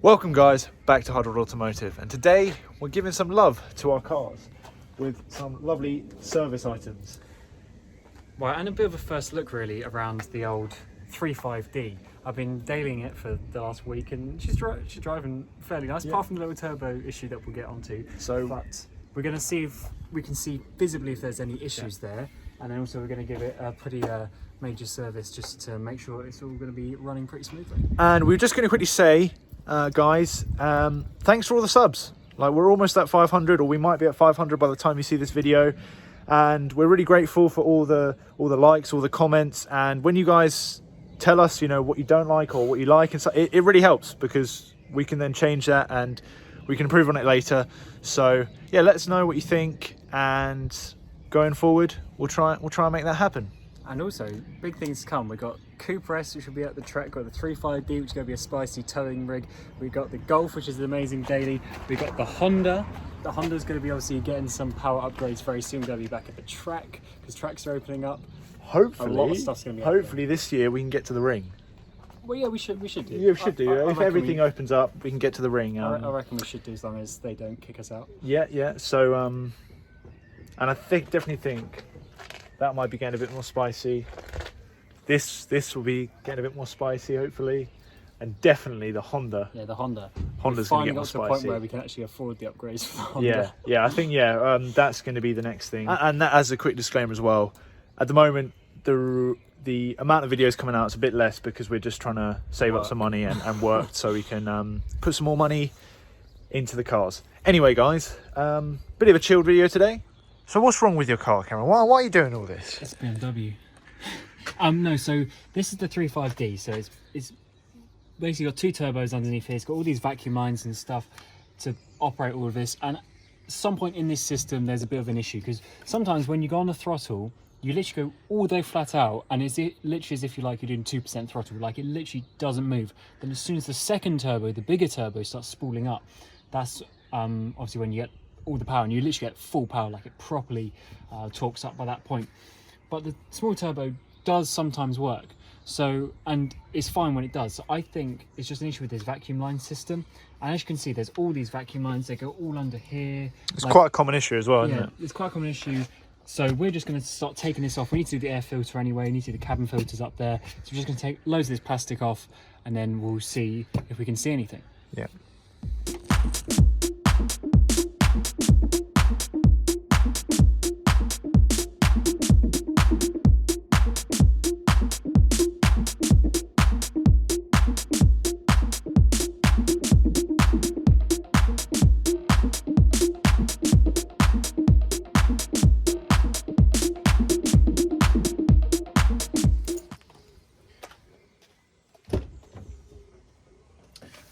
Welcome guys, back to HudRod Automotive, and today we're giving some love to our cars with some lovely service items. Right, and a bit of a first look really around the old 35D. I've been dailying it for the last week and she's driving fairly nice, apart from the little turbo issue that we'll get onto. But we're going to see if we can see visibly if there's any issues there, and then also we're going to give it a pretty major service just to make sure it's all going to be running pretty smoothly. And we're just going to quickly say, guys, thanks for all the subs. Like, we're almost at 500, or we might be at 500 by the time you see this video, and we're really grateful for all the likes, all the comments, and when you guys tell us, you know, what you don't like or what you like, and so it really helps, because we can then change that and we can improve on it later. So yeah, let us know what you think, and going forward we'll try and make that happen. And also, big things to come. We've got Cooper S, which will be at the track. We've got the 35D, which is going to be a spicy towing rig. We've got the Golf, which is an amazing daily. We've got the Honda. The Honda's going to be obviously getting some power upgrades very soon. We're going to be back at the track, because tracks are opening up. Hopefully, a lot of stuff's going to be hopefully this year we can get to the ring. Well, yeah, we should do. Yeah, we should do. If everything opens up, we can get to the ring. I reckon we should do, as long as they don't kick us out. Yeah. So, and I definitely think that might be getting a bit more spicy. This will be getting a bit more spicy, hopefully, and definitely the Honda. Yeah, the Honda. Honda's going to get more spicy. Finally got to a point where we can actually afford the upgrades for the Honda. Yeah. I think that's going to be the next thing. And that, as a quick disclaimer as well, at the moment the amount of videos coming out is a bit less, because we're just trying to save up some money and work so we can put some more money into the cars. Anyway, guys, bit of a chilled video today. So what's wrong with your car, Cameron? Why are you doing all this? It's BMW. No, so this is the 35D. So it's basically got two turbos underneath here. It's got all these vacuum lines and stuff to operate all of this. And at some point in this system, there's a bit of an issue, because sometimes when you go on the throttle, you literally go all the way flat out, and it's literally as if you're doing 2% throttle. Like, it literally doesn't move. Then as soon as the second turbo, the bigger turbo, starts spooling up, that's obviously when you get all the power, and you literally get full power. Like, it properly torques up by that point. But the small turbo does sometimes work, so, and it's fine when it does. So I think it's just an issue with this vacuum line system. And as you can see, there's all these vacuum lines. They go all under here. It's quite a common issue as well, isn't it? It's quite a common issue. So we're just going to start taking this off. We need to do the air filter anyway. We need to do the cabin filters up there. So we're just going to take loads of this plastic off, and then we'll see if we can see anything. Yeah.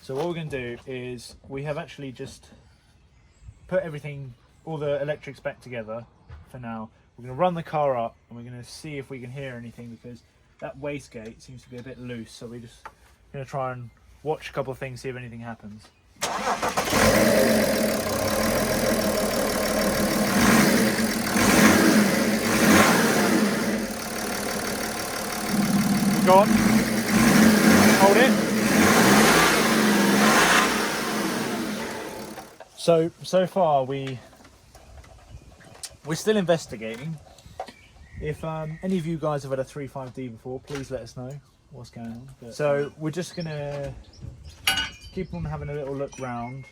So what we're going to do is, we have actually just put everything, all the electrics back together for now. We're going to run the car up, and we're going to see if we can hear anything, because that wastegate seems to be a bit loose. So we're just going to try and watch a couple of things, see if anything happens. Go on. Hold it. So far we're still investigating. If any of you guys have had a 35D before, please let us know what's going on. So we're just gonna keep on having a little look round.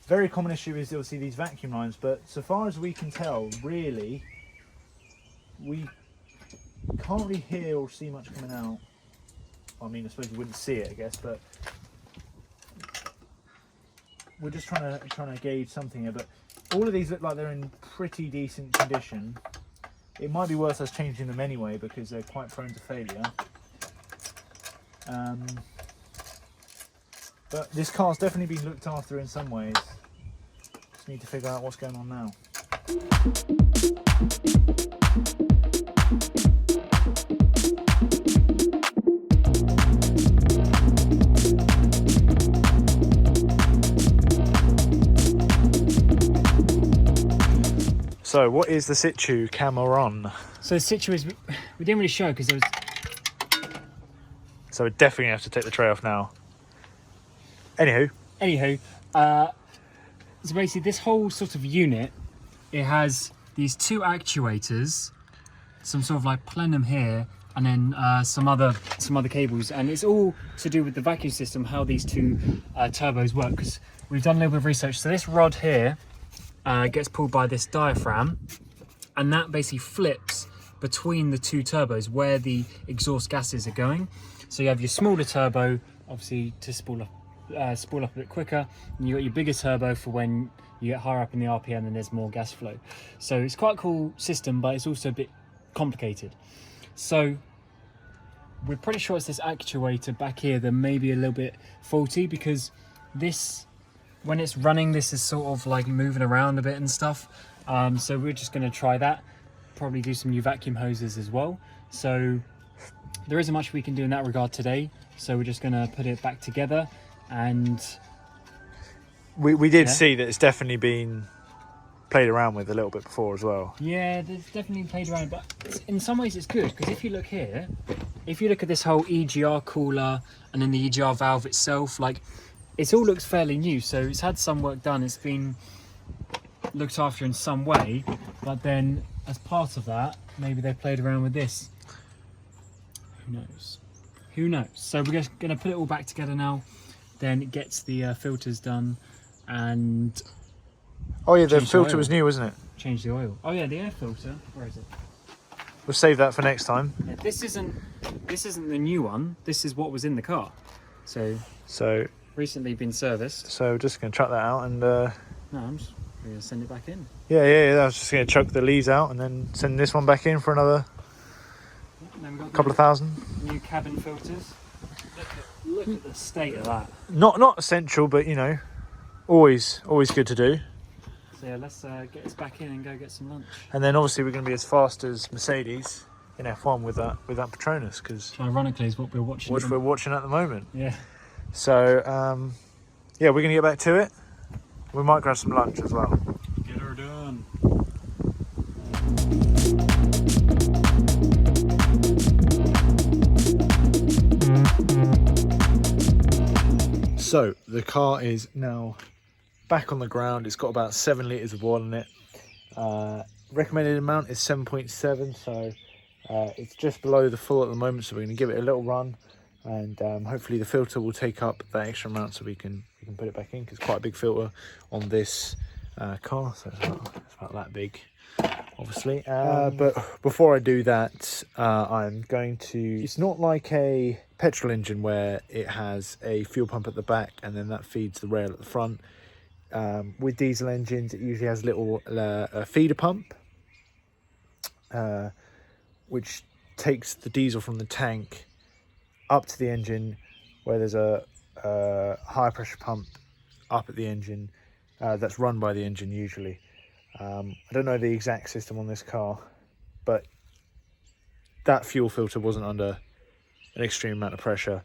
Very common issue is obviously these vacuum lines, but so far as we can tell, really, we can't really hear or see much coming out. I mean, I suppose you wouldn't see it, I guess, but we're just trying to gauge something here. But all of these look like they're in pretty decent condition. It might be worth us changing them anyway, because they're quite prone to failure. But this car's definitely been looked after in some ways. Just need to figure out what's going on now. So what is the situ, Cameron? So the situ is, we didn't really show because there was... So we definitely have to take the tray off now. Anywho, Anywho, so basically this whole sort of unit, it has these two actuators, some sort of like plenum here, and then some other cables, and it's all to do with the vacuum system, how these two turbos work, because we've done a little bit of research. So this rod here gets pulled by this diaphragm, and that basically flips between the two turbos where the exhaust gases are going. So you have your smaller turbo, obviously to spool up a bit quicker, and you got your bigger turbo for when you get higher up in the RPM and there's more gas flow. So it's quite a cool system, but it's also a bit complicated. So we're pretty sure it's this actuator back here that may be a little bit faulty, because this, when it's running, this is sort of like moving around a bit and stuff. So we're just going to try that, probably do some new vacuum hoses as well. So there isn't much we can do in that regard today, so we're just going to put it back together. And we did see that it's definitely been played around with a little bit before as well. Yeah, there's definitely played around, but in some ways it's good, because if you look here, if you look at this whole EGR cooler and then the EGR valve itself, like, it all looks fairly new. So it's had some work done, it's been looked after in some way, but then as part of that, maybe they played around with this. Who knows? Who knows? So we're just going to put it all back together now, then it gets the filters done, and oh yeah, the filter was new, wasn't it? Change the oil. Oh yeah, the air filter. Where is it? We'll save that for next time. Yeah, this isn't the new one. This is what was in the car. So recently been serviced. So just going to chuck that out and. No, I'm just going to send it back in. Yeah. I was just going to chuck the leaves out and then send this one back in for another couple of thousand. New cabin filters. Look at the state of that. Not essential, but you know, always good to do. So yeah, let's get this back in and go get some lunch. And then obviously we're going to be as fast as Mercedes in F1 with that Petronas, because ironically is what we're watching. Which we're watching at the moment. Yeah. So yeah, we're going to get back to it. We might grab some lunch as well. Get her done. So the car is now back on the ground. It's got about 7 litres of oil in it. Recommended amount is 7.7, so it's just below the full at the moment, so we're going to give it a little run, and hopefully the filter will take up that extra amount so we can put it back in, because it's quite a big filter on this car, so it's about that big, obviously. But before I do that, I'm going to, it's not like a petrol engine where it has a fuel pump at the back and then that feeds the rail at the front. With diesel engines, it usually has a little feeder pump, which takes the diesel from the tank up to the engine, where there's a high pressure pump up at the engine that's run by the engine usually. I don't know the exact system on this car, but that fuel filter wasn't under an extreme amount of pressure.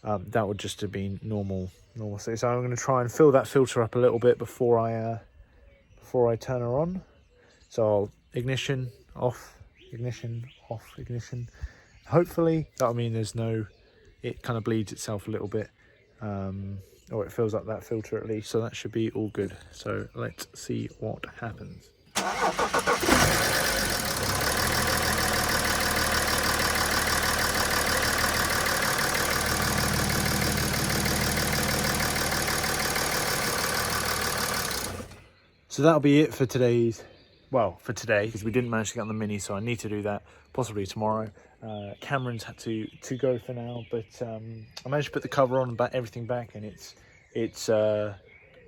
That would just have been normal. So I'm going to try and fill that filter up a little bit before I turn her on. So I'll ignition off, ignition off, ignition. Hopefully that'll mean it kind of bleeds itself a little bit, or it fills up that filter at least. So that should be all good. So let's see what happens. So that'll be it for today, because we didn't manage to get on the Mini, so I need to do that possibly tomorrow. Cameron's had to go for now, but I managed to put the cover on and everything back, and it's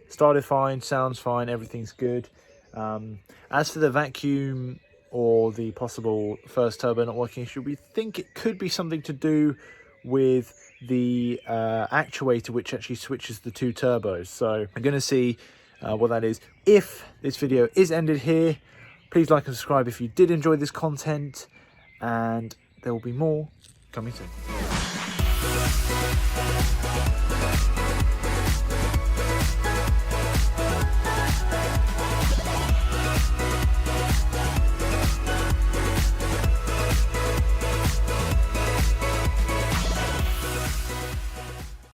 started fine, sounds fine, everything's good. As for the vacuum or the possible first turbo not working issue, we think it could be something to do with the actuator, which actually switches the two turbos. So I'm going to see what that is. If this video is ended here, please like and subscribe if you did enjoy this content, and there will be more coming soon.